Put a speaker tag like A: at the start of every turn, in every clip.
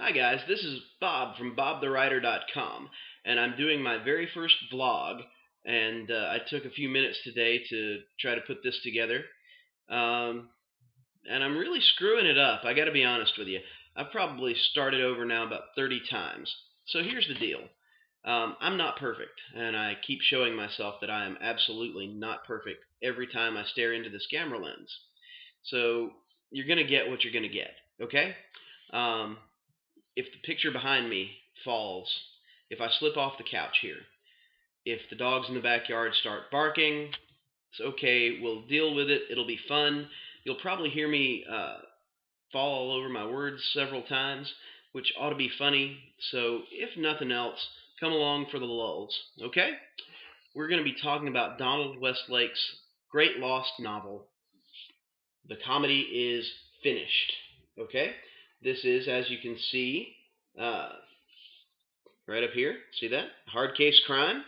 A: Hi guys, this is Bob from bobthewriter.com, and I'm doing my very first vlog, and I took a few minutes today to try to put this together, um, and I'm really screwing it up. I got to be honest with you. I've probably started over now about 30 times. So here's the deal. I'm not perfect, and I keep showing myself that I am absolutely not perfect every time I stare into this camera lens. So you're going to get what you're going to get, okay? Um, if the picture behind me falls, if I slip off the couch here, if the dogs in the backyard start barking, it's okay. We'll deal with it. It'll be fun. You'll probably hear me fall all over my words several times, which ought to be funny. So, if nothing else, come along for the lulls. Okay? We're going to be talking about Donald Westlake's great lost novel, The Comedy is Finished. Okay? This is, as you can see, uh, right up here. See that? Hard Case Crime.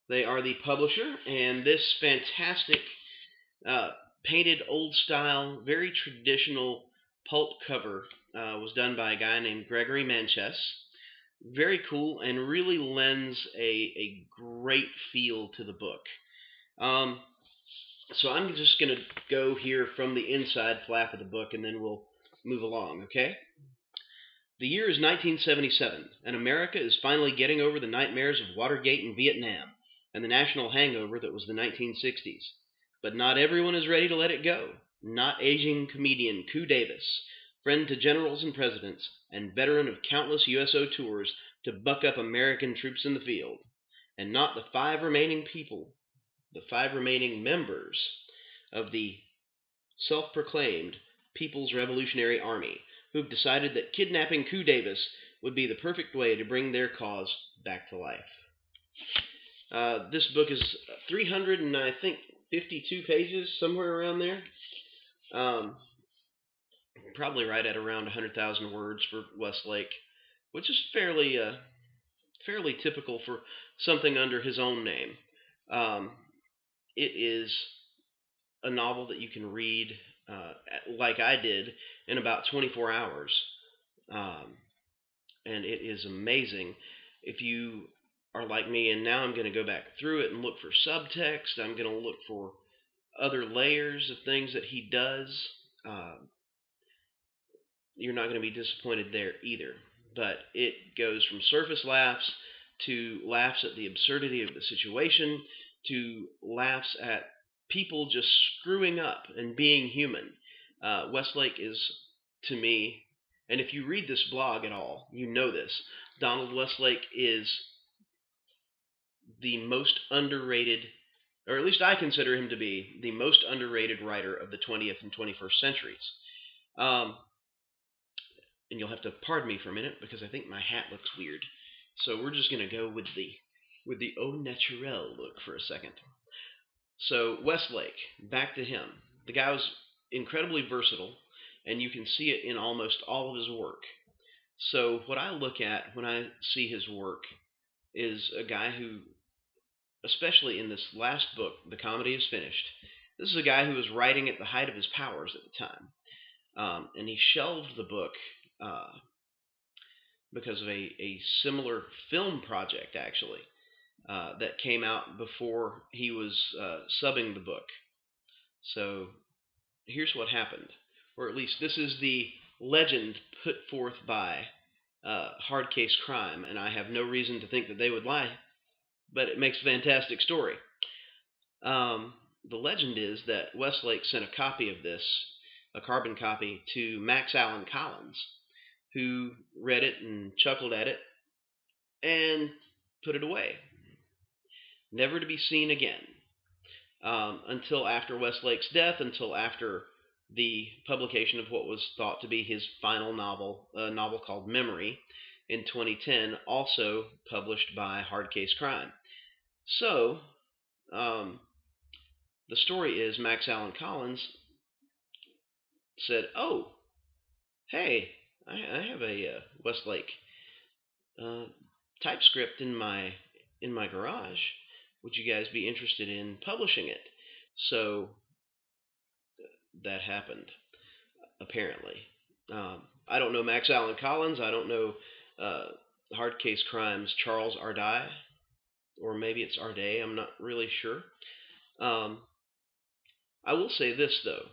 A: They are the publisher, and this fantastic uh, painted old style, very traditional pulp cover was done by a guy named Gregory Manchess. Very cool and really lends a great feel to the book. Um, so I'm just going to go here from the inside flap of the book, and then we'll move along, okay? The year is 1977, and America is finally getting over the nightmares of Watergate and Vietnam, and the national hangover that was the 1960s. But not everyone is ready to let it go. Not aging comedian Koo Davis, friend to generals and presidents, and veteran of countless USO tours to buck up American troops in the field. And not the five remaining members of the self-proclaimed People's Revolutionary Army, who've decided that kidnapping Koo Davis would be the perfect way to bring their cause back to life. This book is 300 and I think 52 pages, somewhere around there. Probably right at around 100,000 words for Westlake, which is fairly typical for something under his own name. It is a novel that you can read like I did in about 24 hours. And it is amazing. If you are like me, and now I'm going to go back through it and look for subtext, I'm going to look for other layers of things that he does. You're not going to be disappointed there either. But it goes from surface laughs to laughs at the absurdity of the situation to laughs at people just screwing up and being human. Westlake is, to me, and if you read this blog at all, you know this, Donald Westlake is the most underrated, or at least I consider him to be the most underrated writer of the 20th and 21st centuries. And you'll have to pardon me for a minute because I think my hat looks weird. So we're just going to go with the au naturel look for a second. So Westlake, back to him. The guy was incredibly versatile, and you can see it in almost all of his work. So what I look at when I see his work is a guy who, especially in this last book, The Comedy is Finished, this is a guy who was writing at the height of his powers at the time. And he shelved the book because of a similar film project, actually, that came out before he was subbing the book. So here's what happened, or at least this is the legend put forth by Hard Case Crime, and I have no reason to think that they would lie, but it makes a fantastic story. The legend is that Westlake sent a copy of this, a carbon copy, to Max Allan Collins, who read it and chuckled at it and put it away, never to be seen again, until after Westlake's death, until after the publication of what was thought to be his final novel, a novel called Memory, in 2010, also published by Hard Case Crime. So, the story is Max Allan Collins said, "Oh, hey, I have a Westlake typescript in my garage. Would you guys be interested in publishing it?" So that happened, apparently. I don't know Max Allan Collins. I don't know uh, Hard Case Crimes Charles Ardai, or maybe it's Arday. I'm not really sure. Um, I will say this though.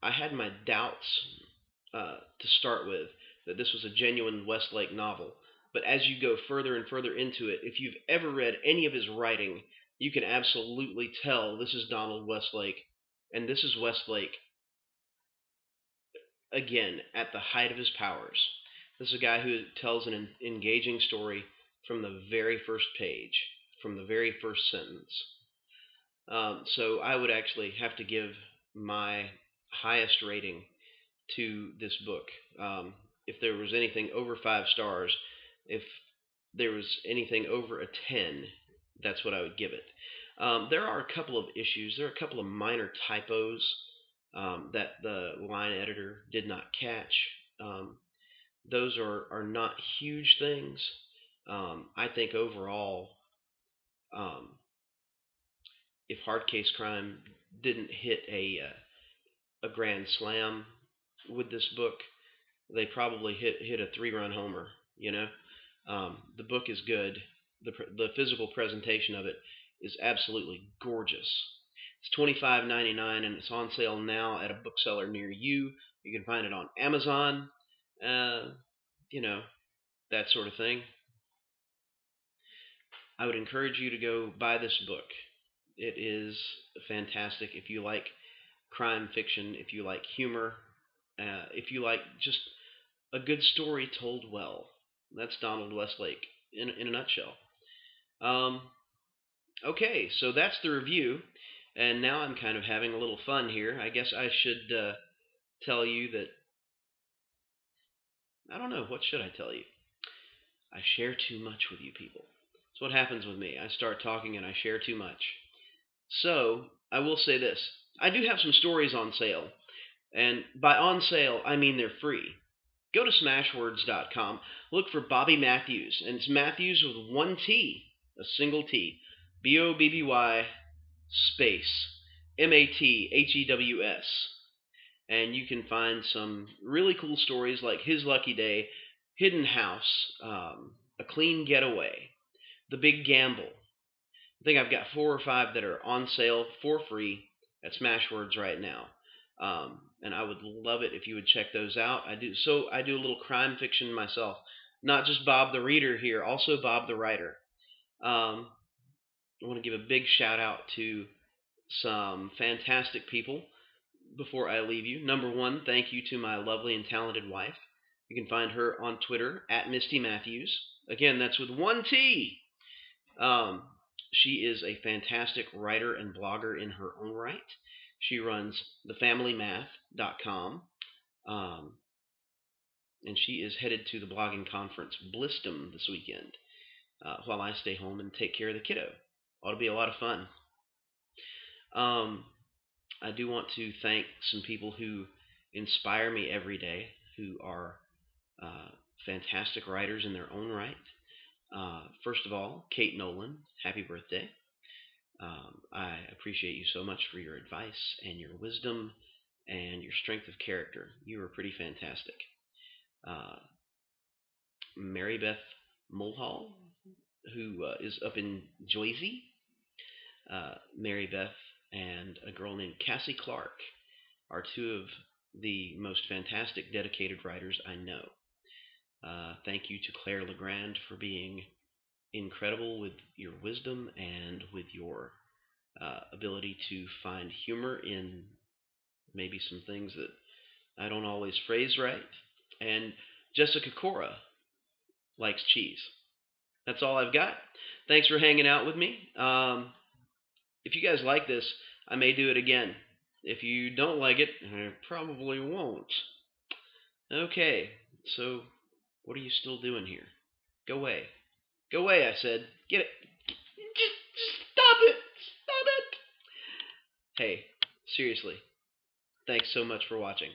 A: I had my doubts to start with that this was a genuine Westlake novel. But as you go further and further into it, if you've ever read any of his writing, you can absolutely tell this is Donald Westlake, and this is Westlake again at the height of his powers. This is a guy who tells an engaging story from the very first page, from the very first sentence. So I would actually have to give my highest rating to this book. If there was anything over 5 stars, if there was anything over a 10, that's what I would give it. There are a couple of issues. There are a couple of minor typos that the line editor did not catch. Those are not huge things. I think overall, if Hard Case Crime didn't hit a grand slam with this book, they probably hit a 3-run homer. You know, the book is good. The physical presentation of it is absolutely gorgeous. It's $25.99 and it's on sale now at a bookseller near you. You can find it on Amazon. You know, that sort of thing. I would encourage you to go buy this book. It is fantastic if you like crime fiction, if you like humor, if you like just a good story told well. That's Donald Westlake in a nutshell. Okay, so that's the review, and now I'm kind of having a little fun here. I guess I should tell you that, I don't know, what should I tell you? I share too much with you people. That's what happens with me. I start talking and I share too much. So, I will say this. I do have some stories on sale, and by on sale, I mean they're free. Go to smashwords.com, look for Bobby Matthews, and it's Matthews with one T, a single T, Bobby space Mathews, and you can find some really cool stories like His Lucky Day, Hidden House, A Clean Getaway, The Big Gamble. I think I've got 4 or 5 that are on sale for free at Smashwords right now. And I would love it if you would check those out. I do a little crime fiction myself, not just Bob the Reader here, also Bob the Writer. I want to give a big shout out to some fantastic people before I leave you. Number 1, thank you to my lovely and talented wife. You can find her on Twitter at Misty Matthews. Again, that's with one T. She is a fantastic writer and blogger in her own right. She runs thefamilymath.com, and she is headed to the blogging conference Blistum this weekend while I stay home and take care of the kiddo. Ought to be a lot of fun. I do want to thank some people who inspire me every day, who are fantastic writers in their own right. First of all, Kate Nolan, happy birthday. I appreciate you so much for your advice and your wisdom and your strength of character. You are pretty fantastic. Mary Beth Mulhall, who is up in Jersey. Mary Beth and a girl named Cassie Clark are 2 of the most fantastic dedicated writers I know. Thank you to Claire Legrand for being incredible with your wisdom and with your ability to find humor in maybe some things that I don't always phrase right. And Jessica Cora likes cheese. That's all I've got. Thanks for hanging out with me. If you guys like this, I may do it again. If you don't like it, I probably won't. Okay, so what are you still doing here? Go away. Go away, I said. Get it. Just stop it. Stop it. Hey, seriously, thanks so much for watching.